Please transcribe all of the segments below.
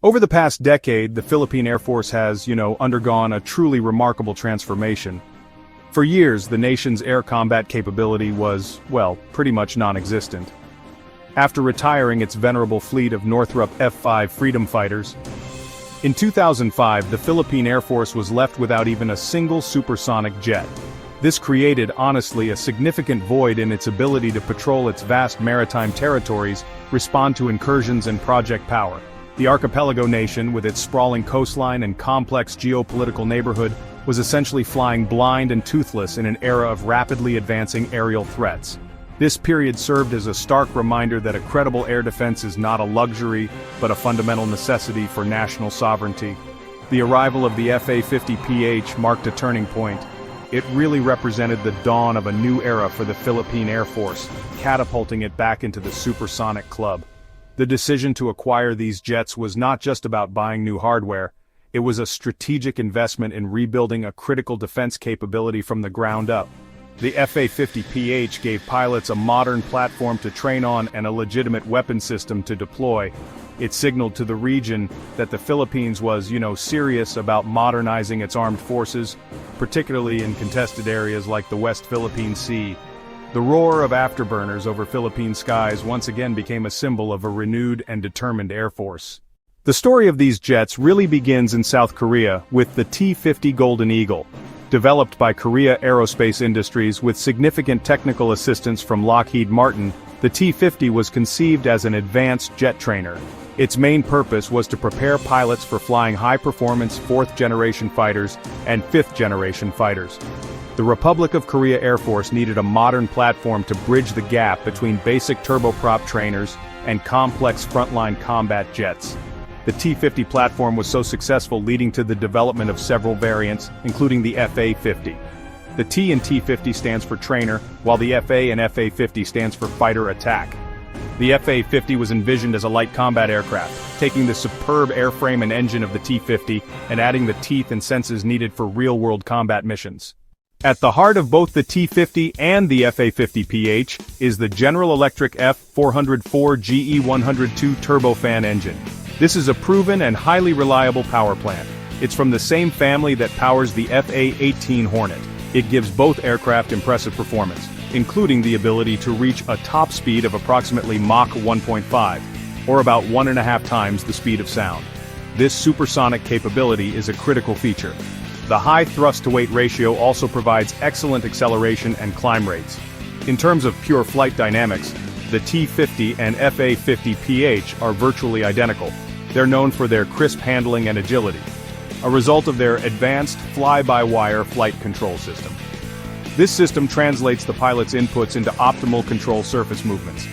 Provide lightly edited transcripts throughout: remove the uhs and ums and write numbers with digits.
Over the past decade, the Philippine Air Force has, undergone a truly remarkable transformation. For years, the nation's air combat capability was, pretty much non-existent. After retiring its venerable fleet of Northrop F-5 Freedom fighters, in 2005 the Philippine Air Force was left without even a single supersonic jet. This created, honestly, a significant void in its ability to patrol its vast maritime territories, respond to incursions and project power. The archipelago nation, with its sprawling coastline and complex geopolitical neighborhood, was essentially flying blind and toothless in an era of rapidly advancing aerial threats. This period served as a stark reminder that a credible air defense is not a luxury, but a fundamental necessity for national sovereignty. The arrival of the FA-50PH marked a turning point. It really represented the dawn of a new era for the Philippine Air Force, catapulting it back into the Supersonic Club. The decision to acquire these jets was not just about buying new hardware, it was a strategic investment in rebuilding a critical defense capability from the ground up. The FA-50PH gave pilots a modern platform to train on and a legitimate weapon system to deploy. It signaled to the region that the Philippines was, serious about modernizing its armed forces, particularly in contested areas like the West Philippine Sea. The roar of afterburners over Philippine skies once again became a symbol of a renewed and determined Air Force. The story of these jets really begins in South Korea with the T-50 Golden Eagle. Developed by Korea Aerospace Industries with significant technical assistance from Lockheed Martin, the T-50 was conceived as an advanced jet trainer. Its main purpose was to prepare pilots for flying high-performance fourth-generation fighters and fifth-generation fighters. The Republic of Korea Air Force needed a modern platform to bridge the gap between basic turboprop trainers and complex frontline combat jets. The T-50 platform was so successful, leading to the development of several variants, including the FA-50. The T in T-50 stands for trainer, while the FA in FA-50 stands for fighter attack. The FA-50 was envisioned as a light combat aircraft, taking the superb airframe and engine of the T-50 and adding the teeth and senses needed for real-world combat missions. At the heart of both the T-50 and the FA-50PH is the General Electric F-404 GE-102 turbofan engine. This is a proven and highly reliable power plant. It's from the same family that powers the FA-18 Hornet. It gives both aircraft impressive performance, including the ability to reach a top speed of approximately Mach 1.5, or about 1.5 times the speed of sound. This supersonic capability is a critical feature. The high thrust-to-weight ratio also provides excellent acceleration and climb rates. In terms of pure flight dynamics, the T-50 and FA-50PH are virtually identical. They're known for their crisp handling and agility, a result of their advanced fly-by-wire flight control system. This system translates the pilot's inputs into optimal control surface movements,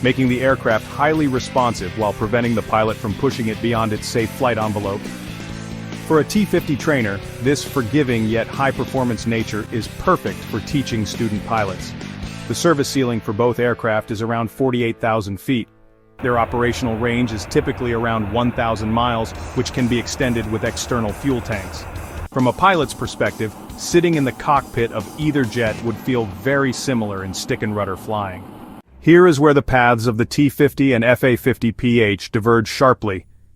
making the aircraft highly responsive while preventing the pilot from pushing it beyond its safe flight envelope. For a T-50 trainer, this forgiving yet high-performance nature is perfect for teaching student pilots. The service ceiling for both aircraft is around 48,000 feet. Their operational range is typically around 1,000 miles, which can be extended with external fuel tanks. From a pilot's perspective, sitting in the cockpit of either jet would feel very similar in stick-and-rudder flying. Here is where the paths of the T-50 and FA-50PH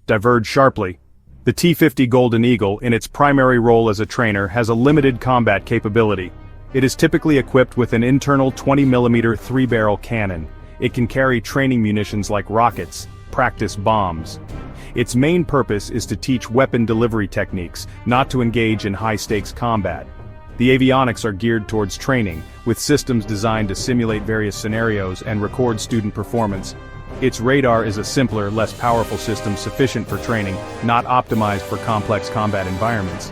diverge sharply. The T-50 Golden Eagle, in its primary role as a trainer, has a limited combat capability. It is typically equipped with an internal 20mm 3-barrel cannon. It can carry training munitions like rockets, practice bombs. Its main purpose is to teach weapon delivery techniques, not to engage in high-stakes combat. The avionics are geared towards training, with systems designed to simulate various scenarios and record student performance. Its radar is a simpler, less powerful system sufficient for training, not optimized for complex combat environments.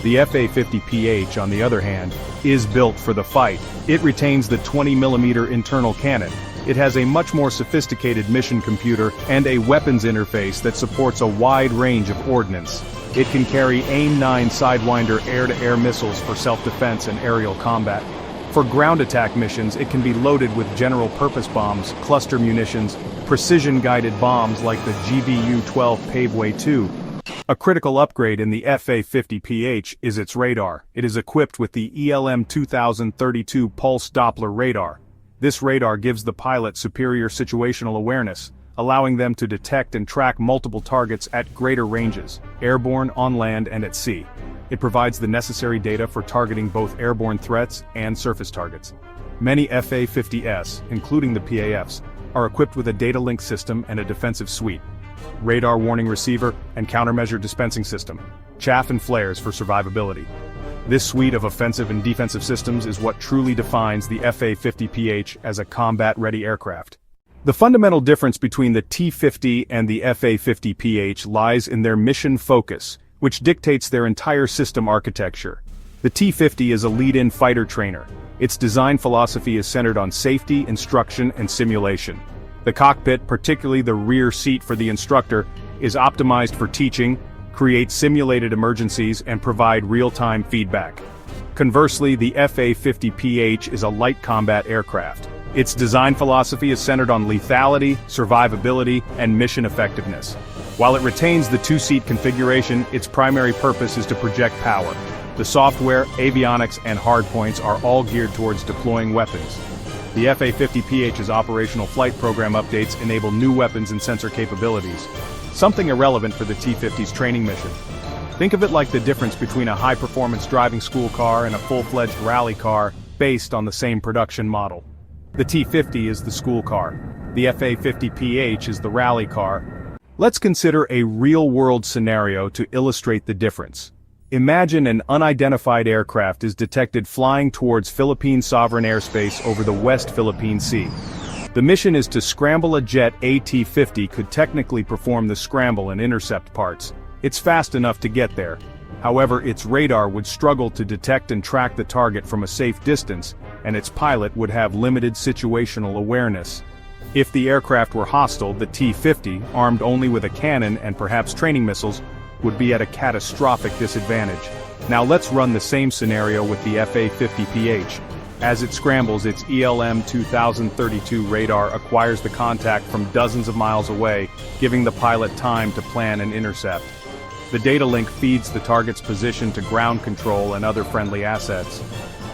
The FA-50PH, on the other hand, is built for the fight. It retains the 20mm internal cannon. It has a much more sophisticated mission computer and a weapons interface that supports a wide range of ordnance. It can carry AIM-9 Sidewinder air-to-air missiles for self-defense and aerial combat. For ground attack missions, it can be loaded with general-purpose bombs, cluster munitions, precision-guided bombs like the GBU-12 Paveway 2. A critical upgrade in the FA-50PH is its radar. It is equipped with the ELM 2032 Pulse Doppler radar. This radar gives the pilot superior situational awareness, allowing them to detect and track multiple targets at greater ranges, airborne, on land, and at sea. It provides the necessary data for targeting both airborne threats and surface targets. Many FA-50s, including the PAFs, are equipped with a data link system and a defensive suite, radar warning receiver, and countermeasure dispensing system, chaff and flares for survivability. This suite of offensive and defensive systems is what truly defines the FA-50PH as a combat-ready aircraft. The fundamental difference between the T-50 and the FA-50PH lies in their mission focus, which dictates their entire system architecture. The T-50 is a lead-in fighter trainer. Its design philosophy is centered on safety, instruction, and simulation. The cockpit, particularly the rear seat for the instructor, is optimized for teaching, create simulated emergencies, and provide real-time feedback. Conversely, the FA-50PH is a light combat aircraft. Its design philosophy is centered on lethality, survivability, and mission effectiveness. While it retains the two-seat configuration, its primary purpose is to project power. The software, avionics, and hardpoints are all geared towards deploying weapons. The FA-50PH's operational flight program updates enable new weapons and sensor capabilities, something irrelevant for the T-50's training mission. Think of it like the difference between a high-performance driving school car and a full-fledged rally car based on the same production model. The T-50 is the school car. The FA-50PH is the rally car. Let's consider a real-world scenario to illustrate the difference. Imagine an unidentified aircraft is detected flying towards Philippine sovereign airspace over the West Philippine Sea. The mission is to scramble a jet. A T-50 could technically perform the scramble and intercept parts. It's fast enough to get there. However, its radar would struggle to detect and track the target from a safe distance, and its pilot would have limited situational awareness. If the aircraft were hostile, the T-50, armed only with a cannon and perhaps training missiles, would be at a catastrophic disadvantage. Now let's run the same scenario with the FA-50PH. As it scrambles, its ELM 2032 radar acquires the contact from dozens of miles away, giving the pilot time to plan and intercept. The data link feeds the target's position to ground control and other friendly assets.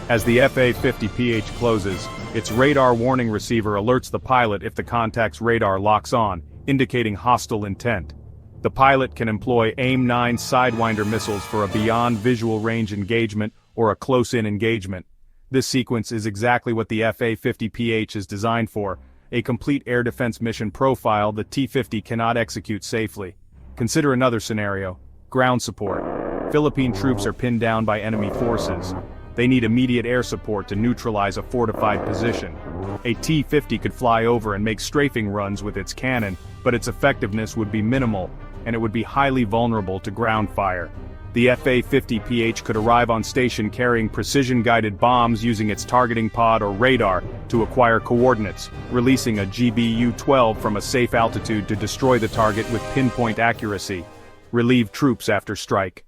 As the FA-50PH closes, its radar warning receiver alerts the pilot if the contact's radar locks on, indicating hostile intent. The pilot can employ AIM-9 Sidewinder missiles for a beyond visual range engagement or a close-in engagement. This sequence is exactly what the FA-50PH is designed for, a complete air defense mission profile the T-50 cannot execute safely. Consider another scenario: ground support. Philippine troops are pinned down by enemy forces. They need immediate air support to neutralize a fortified position. A T-50 could fly over and make strafing runs with its cannon, but its effectiveness would be minimal, and it would be highly vulnerable to ground fire. The FA-50PH could arrive on station carrying precision-guided bombs using its targeting pod or radar to acquire coordinates, releasing a GBU-12 from a safe altitude to destroy the target with pinpoint accuracy. Relieve troops after strike.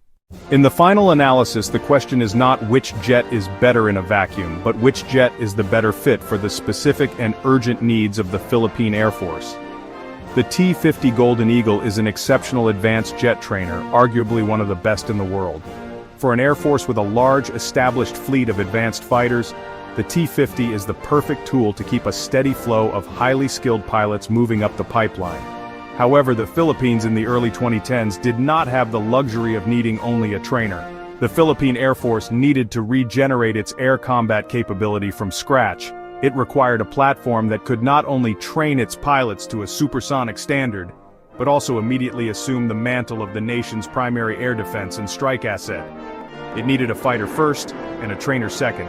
In the final analysis, the question is not which jet is better in a vacuum, but which jet is the better fit for the specific and urgent needs of the Philippine Air Force. The T-50 Golden Eagle is an exceptional advanced jet trainer, arguably one of the best in the world. For an Air Force with a large, established fleet of advanced fighters, the T-50 is the perfect tool to keep a steady flow of highly skilled pilots moving up the pipeline. However, the Philippines in the early 2010s did not have the luxury of needing only a trainer. The Philippine Air Force needed to regenerate its air combat capability from scratch. It required a platform that could not only train its pilots to a supersonic standard, but also immediately assume the mantle of the nation's primary air defense and strike asset. It needed a fighter first, and a trainer second.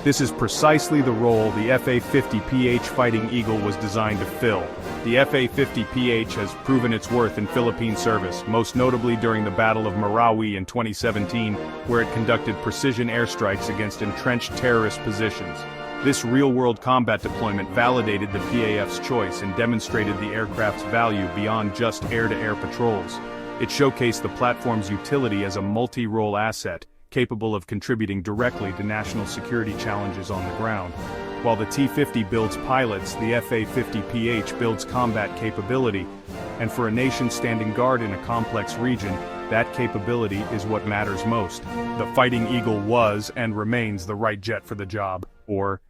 This is precisely the role the FA-50PH Fighting Eagle was designed to fill. The FA-50PH has proven its worth in Philippine service, most notably during the Battle of Marawi in 2017, where it conducted precision airstrikes against entrenched terrorist positions. This real-world combat deployment validated the PAF's choice and demonstrated the aircraft's value beyond just air-to-air patrols. It showcased the platform's utility as a multi-role asset, capable of contributing directly to national security challenges on the ground. While the T-50 builds pilots, the FA-50PH builds combat capability, and for a nation standing guard in a complex region, that capability is what matters most. The Fighting Eagle was and remains the right jet for the job. Or,